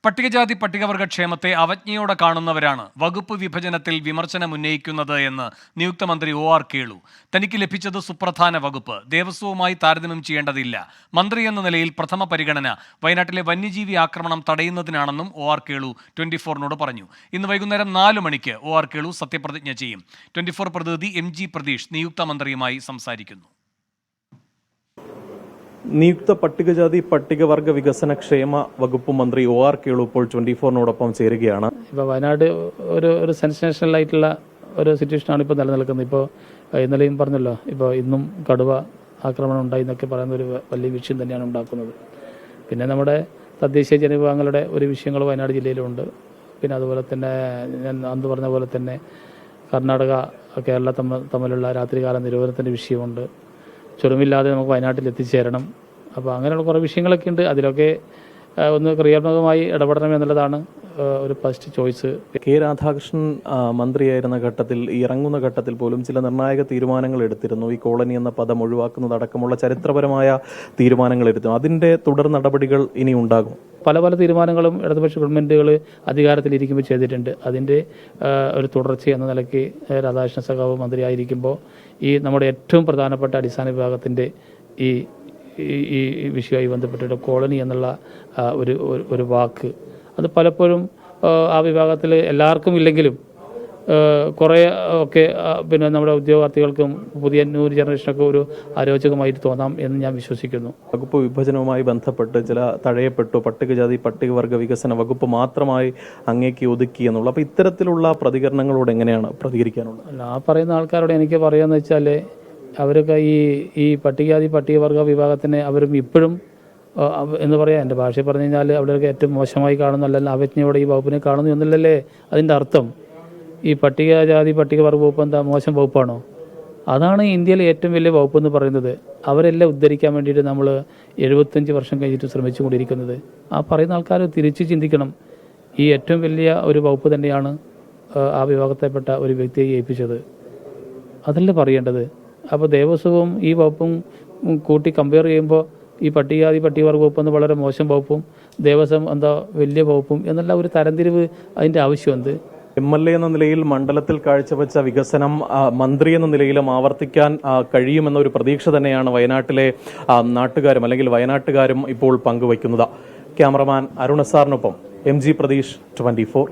പട്ടികജാതി പട്ടികവർഗ ക്ഷേമത്തെ അവജ്ഞയോടെ കാണുന്നവരാണ് വകുപ്പ് വിഭജനത്തിൽ വിമർശനം ഉന്നയിക്കുന്നത് എന്ന് നിയുക്ത മന്ത്രി OR കേളു. തനിക്ക് ലഭിച്ചത് സുപ്രധാന വകുപ്പ്, ദേവസ്വവുമായി താരതമ്യം ചെയ്യേണ്ടതില്ല. മന്ത്രി എന്ന നിലയിൽ പ്രഥമ പരിഗണന വയനാട്ടിലെ വന്യജീവി ആക്രമണം തടയുന്നതിനാണെന്നും OR കേളു 24 പറഞ്ഞു. ഇന്ന് വൈകുന്നേരം 4 മണിക്ക് OR കേളു സത്യപ്രതിജ്ഞ ചെയ്യും. 24 പ്രതിനിധി MG പ്രതീഷ് നിയുക്ത മന്ത്രിയുമായി സംസാരിക്കുന്നു. നിയുക്ത പട്ടികജാതി പട്ടികവർഗ വികസന ക്ഷേമ വകുപ്പ് മന്ത്രി OR കേളു ഇപ്പോൾ 24 ചേരുകയാണ്. ഇപ്പോൾ വയനാട് ഒരു സെൻസേഷണൽ ആയിട്ടുള്ള ഒരു സിറ്റുവേഷനാണ് ഇപ്പോൾ നിലനിൽക്കുന്നത്. ഇപ്പോൾ ഇന്നലെയും പറഞ്ഞല്ലോ, ഇപ്പോൾ ഇന്നും കടുവ ആക്രമണം ഉണ്ടായി എന്നൊക്കെ പറയുന്ന ഒരു വലിയ വിഷയം തന്നെയാണ് ഉണ്ടാക്കുന്നത്. പിന്നെ നമ്മുടെ തദ്ദേശീയ ജനവിഭാഗങ്ങളുടെ ഒരു വിഷയങ്ങൾ വയനാട് ജില്ലയിലുണ്ട്. പിന്നെ അതുപോലെ തന്നെ ഞാൻ അന്ന് പറഞ്ഞ പോലെ തന്നെ കർണാടക കേരള തമ്മിലുള്ള രാത്രികാല നിരോധനത്തിൻ്റെ വിഷയമുണ്ട്. ചുരമില്ലാതെ നമുക്ക് വയനാട്ടിൽ എത്തിച്ചേരണം. അപ്പോൾ അങ്ങനെയുള്ള കുറേ വിഷയങ്ങളൊക്കെ ഉണ്ട്. അതിലൊക്കെ ഒന്ന് ക്രിയാത്മകമായി ഇടപെടണം എന്നുള്ളതാണ് ഒരു ഫസ്റ്റ് ചോയ്സ്. കെ രാധാകൃഷ്ണൻ മന്ത്രിയായിരുന്ന ഘട്ടത്തിൽ, ഇറങ്ങുന്ന ഘട്ടത്തിൽ പോലും ചില നിർണായക തീരുമാനങ്ങൾ എടുത്തിരുന്നു. ഈ കോളനി എന്ന പദം ഒഴിവാക്കുന്നതടക്കമുള്ള ചരിത്രപരമായ തീരുമാനങ്ങൾ എടുത്തു. അതിൻ്റെ തുടർ നടപടികൾ ഇനി ഉണ്ടാകും. പല തീരുമാനങ്ങളും ഇടതുപക്ഷ ഗവൺമെൻറ്റുകൾ അധികാരത്തിലിരിക്കുമ്പോൾ ചെയ്തിട്ടുണ്ട്. അതിൻ്റെ ഒരു തുടർച്ച എന്ന നിലയ്ക്ക് രാധാകൃഷ്ണ സഖാവ് മന്ത്രിയായിരിക്കുമ്പോൾ ഈ നമ്മുടെ ഏറ്റവും പ്രധാനപ്പെട്ട അടിസ്ഥാന വിഭാഗത്തിൻ്റെ ഈ ഈ വിഷയവുമായി ബന്ധപ്പെട്ടിട്ട് കോളനി എന്നുള്ള ഒരു വാക്ക് അത് പലപ്പോഴും ആ വിഭാഗത്തിൽ എല്ലാവർക്കും ഇല്ലെങ്കിലും കുറേ ഒക്കെ പിന്നെ നമ്മുടെ ഉദ്യോഗാർത്ഥികൾക്കും പുതിയ ന്യൂ ജനറേഷനൊക്കെ ഒരു അരോചകമായിട്ട് തോന്നാം എന്ന് ഞാൻ വിശ്വസിക്കുന്നു. വകുപ്പ് വിഭജനവുമായി ബന്ധപ്പെട്ട് ചില തഴയപ്പെട്ടു, പട്ടികജാതി പട്ടികവർഗ വികസന വകുപ്പ് മാത്രമായി അങ്ങേക്ക് ഒതുക്കി എന്നുള്ള, അപ്പോൾ ഇത്തരത്തിലുള്ള പ്രതികരണങ്ങളോട് എങ്ങനെയാണ് പ്രതികരിക്കാനുള്ളത്? ആ പറയുന്ന ആൾക്കാരോട് എനിക്ക് പറയാമെന്ന് വെച്ചാൽ അവരൊക്കെ ഈ പട്ടികജാതി പട്ടികവർഗ വിഭാഗത്തിനെ അവരും ഇപ്പോഴും എന്ന് പറയാം, എൻ്റെ ഭാഷയിൽ പറഞ്ഞു കഴിഞ്ഞാൽ അവിടെയൊക്കെ ഏറ്റവും മോശമായി കാണുന്നു, അല്ലെങ്കിൽ അവജ്ഞയോടെ ഈ വകുപ്പിനെ കാണുന്നു എന്നല്ലല്ലേ അതിൻ്റെ അർത്ഥം. ഈ പട്ടികജാതി പട്ടികവർഗ വകുപ്പ് എന്താ മോശം വകുപ്പാണോ? അതാണ് ഇന്ത്യയിലെ ഏറ്റവും വലിയ വകുപ്പ് എന്ന് പറയുന്നത്. അവരെല്ലാം ഉദ്ധരിക്കാൻ വേണ്ടിയിട്ട് നമ്മൾ 75 വർഷം കഴിഞ്ഞിട്ട് ശ്രമിച്ചു കൊണ്ടിരിക്കുന്നത്. ആ പറയുന്ന ആൾക്കാർ തിരിച്ച് ചിന്തിക്കണം. ഈ ഏറ്റവും വലിയ ഒരു വകുപ്പ് തന്നെയാണ് ആ വിഭാഗത്തിൽപ്പെട്ട ഒരു വ്യക്തിയെ ഏൽപ്പിച്ചത്. അതല്ലേ പറയേണ്ടത്. അപ്പോൾ ദേവസ്വവും ഈ വകുപ്പും കൂട്ടി കമ്പയർ ചെയ്യുമ്പോൾ ഈ പട്ടികജാതി പട്ടികവർഗ വകുപ്പ് എന്ന് വളരെ മോശം വകുപ്പും ദേവസ്വം എന്താ വലിയ വകുപ്പും എന്നുള്ള ഒരു തരംതിരിവ് അതിൻ്റെ ആവശ്യം എന്ത്? MLA എന്ന നിലയിൽ മണ്ഡലത്തിൽ കാഴ്ചവെച്ച വികസനം മന്ത്രി എന്ന നിലയിലും ആവർത്തിക്കാൻ കഴിയുമെന്ന ഒരു പ്രതീക്ഷ തന്നെയാണ് വയനാട്ടിലെ നാട്ടുകാരും അല്ലെങ്കിൽ വയനാട്ടുകാരും ഇപ്പോൾ പങ്കുവയ്ക്കുന്നത്. ക്യാമറമാൻ അരുൺ സാറിനൊപ്പം MG പ്രതീഷ്, 24.